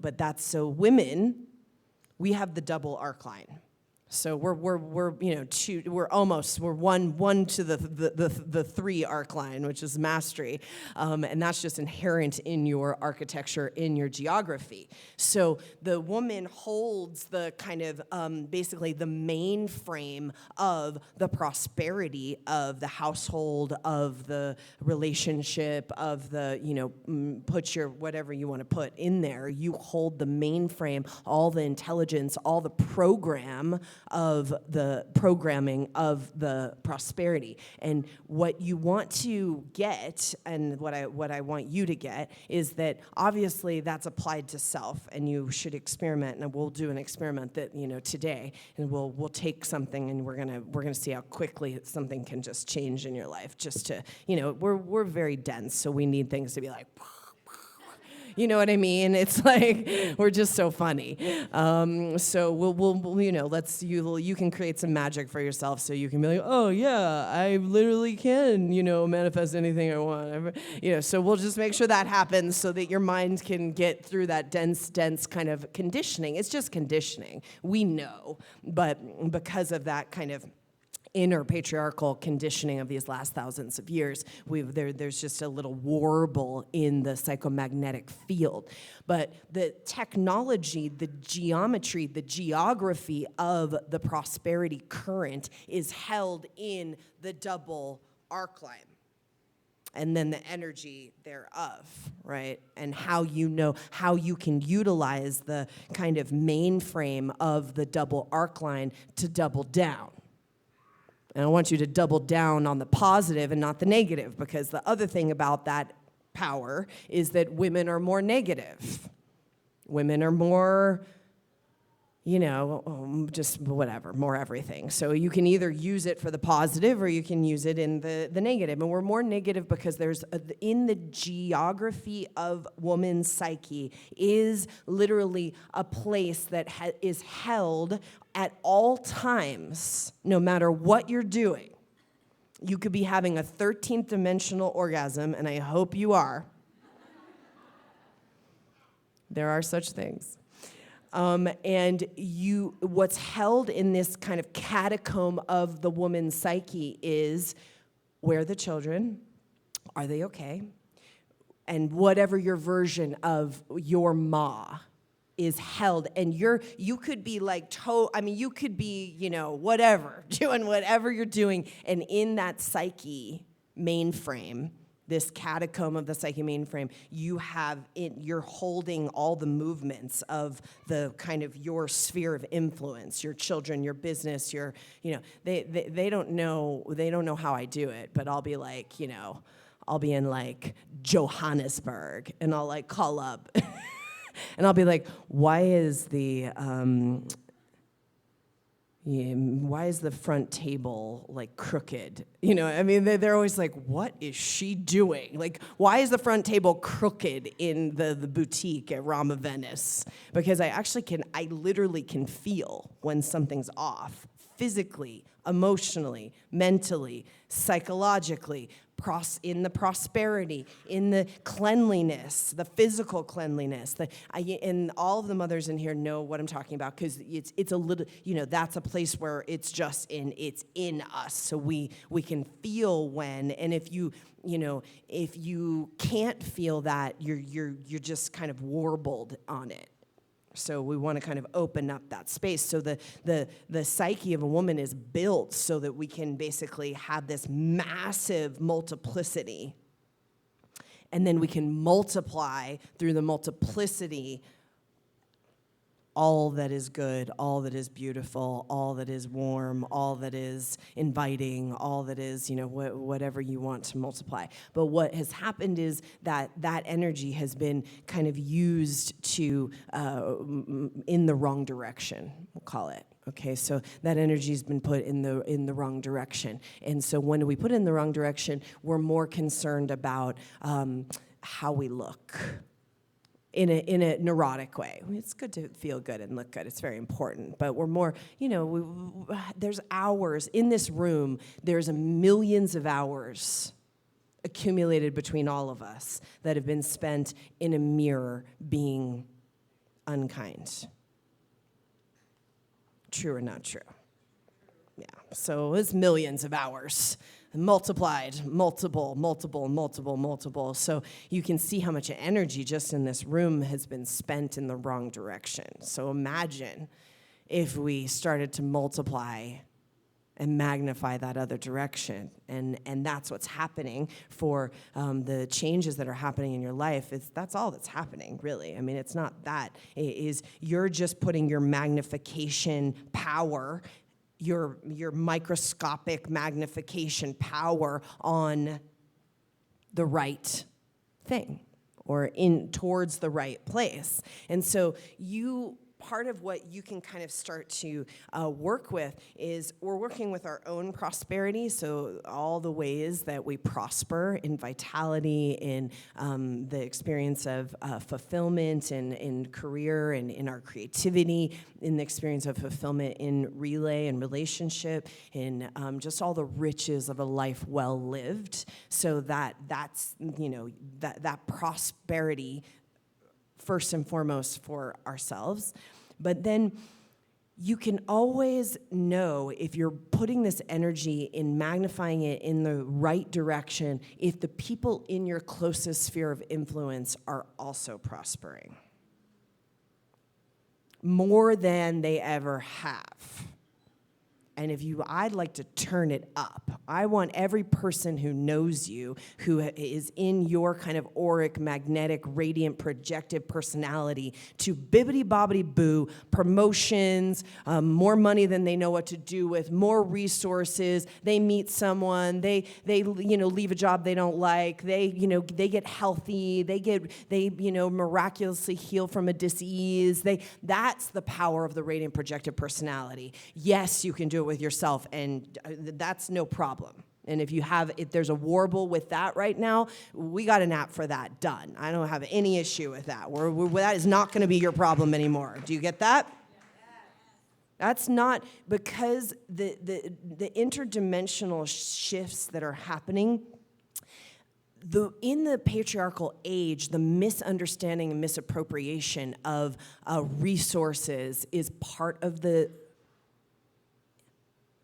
but that's so women, we have the double arcline. So we're one to the three arcline, which is mastery, and that's just inherent in your architecture, in your geography. So the woman holds the kind of basically the mainframe of the prosperity of the household, of the relationship, of the put your whatever you want to put in there. You hold the mainframe, all the intelligence, all the programming of the prosperity. And what you want to get, and what I want you to get, is that obviously that's applied to self, and you should experiment. And we'll do an experiment that today, and we'll take something, and we're gonna see how quickly something can just change in your life. Just to we're very dense, so we need things to be like. You know what I mean? It's like we're just so funny. So we'll you can create some magic for yourself, so you can be like, oh yeah, I literally can manifest anything I want. So we'll just make sure that happens so that your mind can get through that dense kind of conditioning. It's just conditioning. We know, but because of that kind of inner patriarchal conditioning of these last thousands of years, there's just a little warble in the psychomagnetic field. But the technology, the geometry, the geography of the prosperity current is held in the double arcline. And then the energy thereof, right? And how you can utilize the kind of mainframe of the double arcline to double down. And I want you to double down on the positive and not the negative, because the other thing about that power is that women are more negative. Women are more, just whatever, more everything. So you can either use it for the positive or you can use it in the negative. And we're more negative because there's, in the geography of woman's psyche, is literally a place that is held at all times, no matter what you're doing. You could be having a 13th dimensional orgasm, and I hope you are. There are such things. And what's held in this kind of catacomb of the woman's psyche is, where are the children? Are they okay? And whatever your version of your ma is held, and you could be like, you could be, whatever, doing whatever you're doing, and in that psyche mainframe, this catacomb of the psyche mainframe, you're holding all the movements of the kind of your sphere of influence, your children, your business, they don't know how I do it, but I'll be like, I'll be in like Johannesburg, and I'll like call up. And I'll be like, why is the front table like crooked? They're always like, what is she doing? Like, why is the front table crooked in the boutique at Rama Venice? Because I literally can feel when something's off, physically, emotionally, mentally, psychologically, in the prosperity, in the cleanliness, the physical cleanliness. And all of the mothers in here know what I'm talking about, because it's a little, that's a place where it's in us. So we can feel when, and if you can't feel that, you're just kind of warbled on it. So we want to kind of open up that space. So the psyche of a woman is built so that we can basically have this massive multiplicity. And then we can multiply through the multiplicity all that is good, all that is beautiful, all that is warm, all that is inviting, all that is, whatever you want to multiply. But what has happened is that energy has been kind of used to, in the wrong direction, we'll call it. Okay, so that energy has been put in the wrong direction. And so when we put it in the wrong direction, we're more concerned about how we look. In a neurotic way. It's good to feel good and look good. It's very important. But we're more, there's hours in this room. There's millions of hours accumulated between all of us that have been spent in a mirror being unkind. True or not true? Yeah, so it's millions of hours multiplied, multiple. So you can see how much energy just in this room has been spent in the wrong direction. So imagine if we started to multiply and magnify that other direction. And that's what's happening for the changes that are happening in your life. That's all that's happening, really. I mean, it's not that. It is you're just putting your magnification power, your microscopic magnification power on the right thing or in towards the right place. And so part of what you can kind of start to work with is we're working with our own prosperity, so all the ways that we prosper in vitality, in the experience of fulfillment, in career, and in our creativity, in the experience of fulfillment in relay and relationship, in just all the riches of a life well lived, so that's that prosperity first and foremost for ourselves. But then you can always know if you're putting this energy in magnifying it in the right direction, if the people in your closest sphere of influence are also prospering more than they ever have. And I'd like to turn it up. I want every person who knows you, who is in your kind of auric, magnetic, radiant, projective personality to bibbity-bobbity-boo, promotions, more money than they know what to do with, more resources. They meet someone, they leave a job they don't like. They get healthy. They miraculously heal from a disease. That's the power of the radiant, projective personality. Yes, you can do it with yourself, and that's no problem. And if there's a warble with that right now, we got an app for that done. I don't have any issue with that. That is not going to be your problem anymore. Do you get that? That's not because the interdimensional shifts that are happening. In the patriarchal age, the misunderstanding and misappropriation of resources is part of the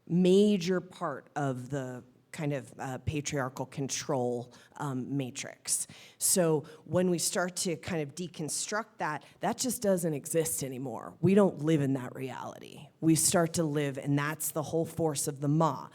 major part of the kind of patriarchal control matrix. So when we start to kind of deconstruct that just doesn't exist anymore. We don't live in that reality. We start to live, and that's the whole force of the Ma.